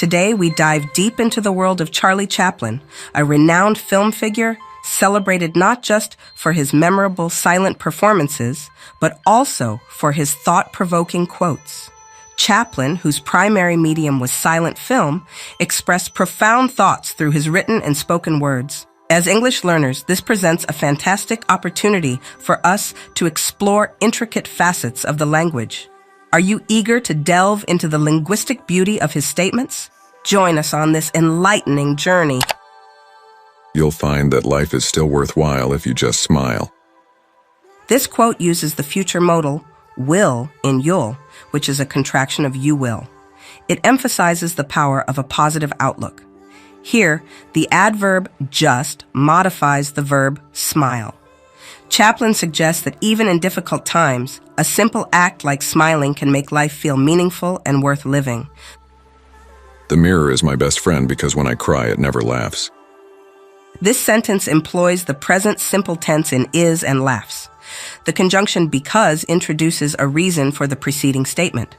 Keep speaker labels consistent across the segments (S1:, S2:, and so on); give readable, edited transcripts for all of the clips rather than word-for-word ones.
S1: Today, we dive deep into the world of Charlie Chaplin, a renowned film figure celebrated not just for his memorable silent performances, but also for his thought-provoking quotes. Chaplin, whose primary medium was silent film, expressed profound thoughts through his written and spoken words. As English learners, this presents a fantastic opportunity for us to explore intricate facets of the language. Are you eager to delve into the linguistic beauty of his statements? Join us on this enlightening journey.
S2: You'll find that life is still worthwhile if you just smile.
S1: This quote uses the future modal will in you'll, which is a contraction of you will. It emphasizes the power of a positive outlook. Here, the adverb just modifies the verb smile. Chaplin suggests that even in difficult times, a simple act like smiling can make life feel meaningful and worth living.
S2: The mirror is my best friend because when I cry, it never laughs.
S1: This sentence employs the present simple tense in is and laughs. The conjunction because introduces a reason for the preceding statement.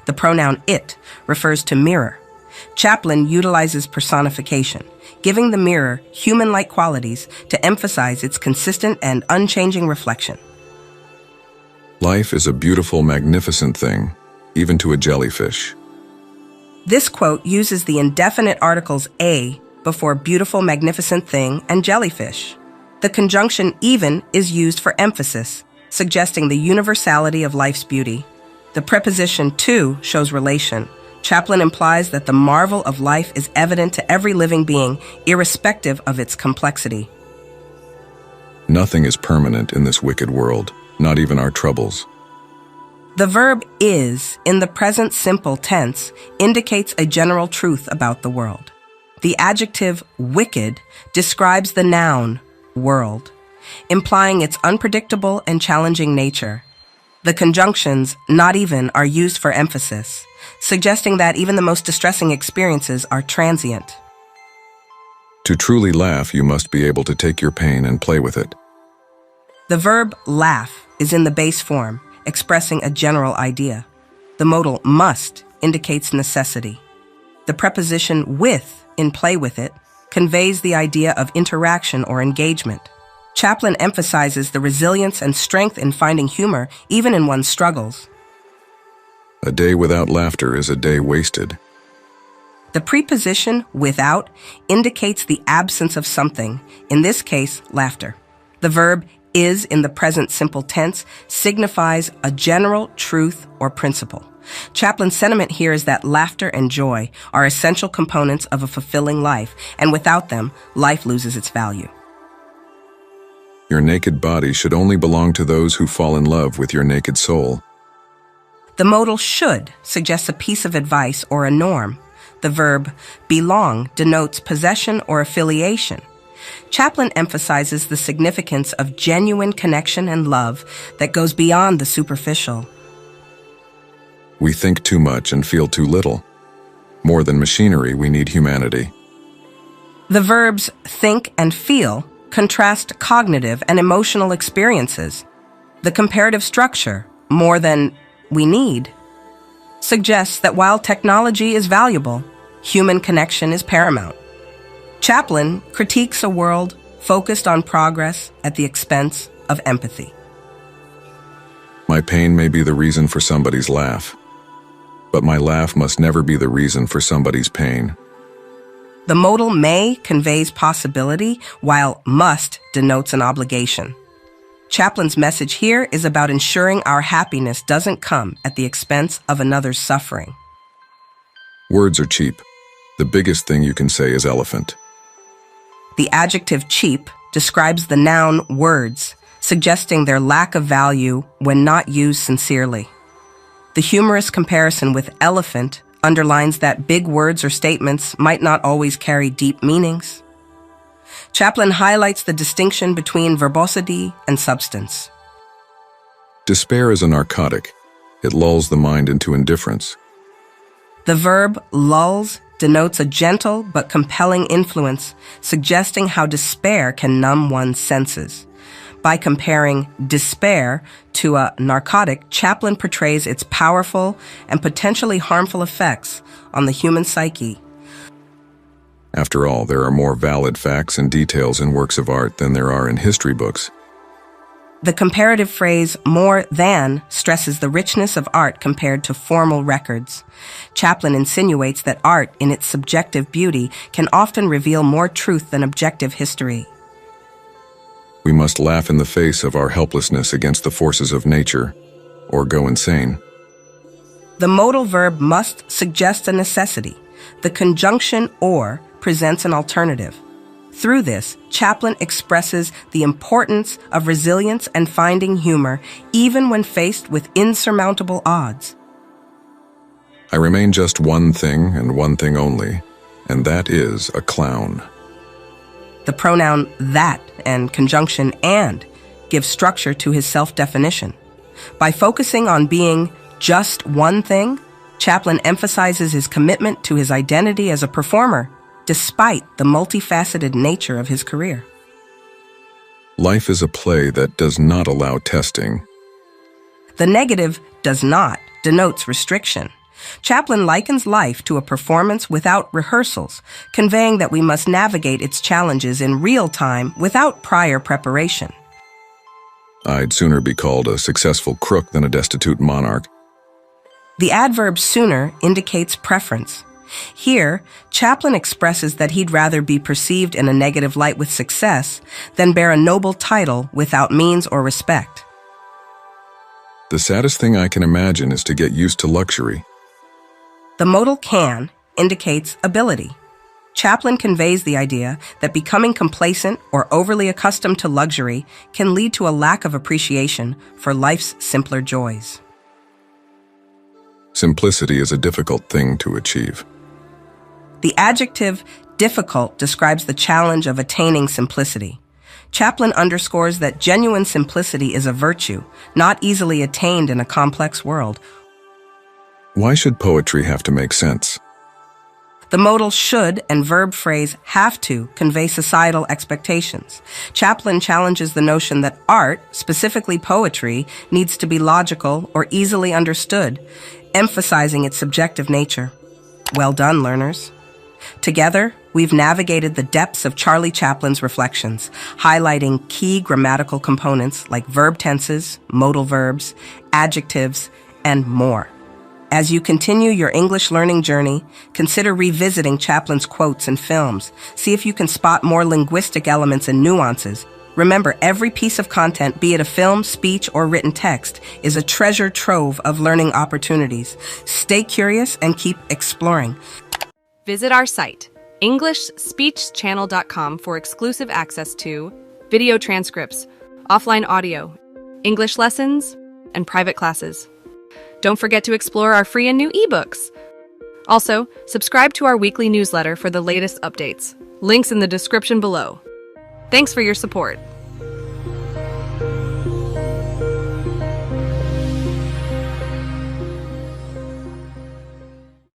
S1: The pronoun it refers to mirror. Chaplin utilizes personification, giving the mirror human-like qualities to emphasize its consistent and unchanging reflection.
S2: Life is a beautiful, magnificent thing, even to a jellyfish.
S1: This quote uses the indefinite articles a before beautiful, magnificent thing and jellyfish. The conjunction even is used for emphasis, suggesting the universality of life's beauty. The preposition to shows relation. Chaplin implies that the marvel of life is evident to every living being, irrespective of its complexity.
S2: Nothing is permanent in this wicked world, not even our troubles.
S1: The verb is, in the present simple tense, indicates a general truth about the world. The adjective wicked describes the noun world, implying its unpredictable and challenging nature. The conjunctions not even are used for emphasis, suggesting that even the most distressing experiences are transient.
S2: To truly laugh, you must be able to take your pain and play with it.
S1: The verb laugh is in the base form, expressing a general idea. The modal must indicates necessity. The preposition with in play with it conveys the idea of interaction or engagement. Chaplin emphasizes the resilience and strength in finding humor even in one's struggles.
S2: A day without laughter is a day wasted.
S1: The preposition without indicates the absence of something, in this case, laughter. The verb is in the present simple tense signifies a general truth or principle. Chaplin's sentiment here is that laughter and joy are essential components of a fulfilling life, and without them, life loses its value.
S2: Your naked body should only belong to those who fall in love with your naked soul.
S1: The modal should suggests a piece of advice or a norm. The verb belong denotes possession or affiliation. Chaplin emphasizes the significance of genuine connection and love that goes beyond the superficial.
S2: We think too much and feel too little. More than machinery, we need humanity.
S1: The verbs think and feel contrast cognitive and emotional experiences. The comparative structure, more than we need, suggests that while technology is valuable, human connection is paramount. Chaplin critiques a world focused on progress at the expense of empathy.
S2: My pain may be the reason for somebody's laugh, but my laugh must never be the reason for somebody's pain.
S1: The modal may conveys possibility, while must denotes an obligation. Chaplin's message here is about ensuring our happiness doesn't come at the expense of another's suffering.
S2: Words are cheap. The biggest thing you can say is elephant.
S1: The adjective cheap describes the noun words, suggesting their lack of value when not used sincerely. The humorous comparison with elephant underlines that big words or statements might not always carry deep meanings. Chaplin highlights the distinction between verbosity and substance.
S2: Despair is a narcotic. It lulls the mind into indifference.
S1: The verb lulls denotes a gentle but compelling influence, suggesting how despair can numb one's senses. By comparing despair to a narcotic, Chaplin portrays its powerful and potentially harmful effects on the human psyche
S2: After all, there are more valid facts and details in works of art than there are in history books.
S1: The comparative phrase "more than" stresses the richness of art compared to formal records. Chaplin insinuates that art, in its subjective beauty, can often reveal more truth than objective history.
S2: We must laugh in the face of our helplessness against the forces of nature, or go insane.
S1: The modal verb "must" suggests a necessity. The conjunction "or" presents an alternative. Through this, Chaplin expresses the importance of resilience and finding humor, even when faced with insurmountable odds.
S2: I remain just one thing and one thing only, and that is a clown.
S1: The pronoun "that" and conjunction "and" give structure to his self-definition. By focusing on being just one thing, Chaplin emphasizes his commitment to his identity as a performer, despite the multifaceted nature of his career.
S2: Life is a play that does not allow testing.
S1: The negative "does not" denotes restriction. Chaplin likens life to a performance without rehearsals, conveying that we must navigate its challenges in real time without prior preparation.
S2: I'd sooner be called a successful crook than a destitute monarch.
S1: The adverb "sooner" indicates preference. Here, Chaplin expresses that he'd rather be perceived in a negative light with success than bear a noble title without means or respect.
S2: The saddest thing I can imagine is to get used to luxury.
S1: The modal "can" indicates ability. Chaplin conveys the idea that becoming complacent or overly accustomed to luxury can lead to a lack of appreciation for life's simpler joys.
S2: Simplicity is a difficult thing to achieve.
S1: The adjective "difficult" describes the challenge of attaining simplicity. Chaplin underscores that genuine simplicity is a virtue, not easily attained in a complex world.
S2: Why should poetry have to make sense?
S1: The modal "should" and verb phrase "have to" convey societal expectations. Chaplin challenges the notion that art, specifically poetry, needs to be logical or easily understood, emphasizing its subjective nature. Well done, learners. Together, we've navigated the depths of Charlie Chaplin's reflections, highlighting key grammatical components like verb tenses, modal verbs, adjectives, and more. As you continue your English learning journey, consider revisiting Chaplin's quotes and films. See if you can spot more linguistic elements and nuances. Remember, every piece of content, be it a film, speech, or written text, is a treasure trove of learning opportunities. Stay curious and keep exploring.
S3: Visit our site, EnglishSpeechChannel.com, for exclusive access to video transcripts, offline audio, English lessons, and private classes. Don't forget to explore our free and new ebooks. Also, subscribe to our weekly newsletter for the latest updates. Links in the description below. Thanks for your support.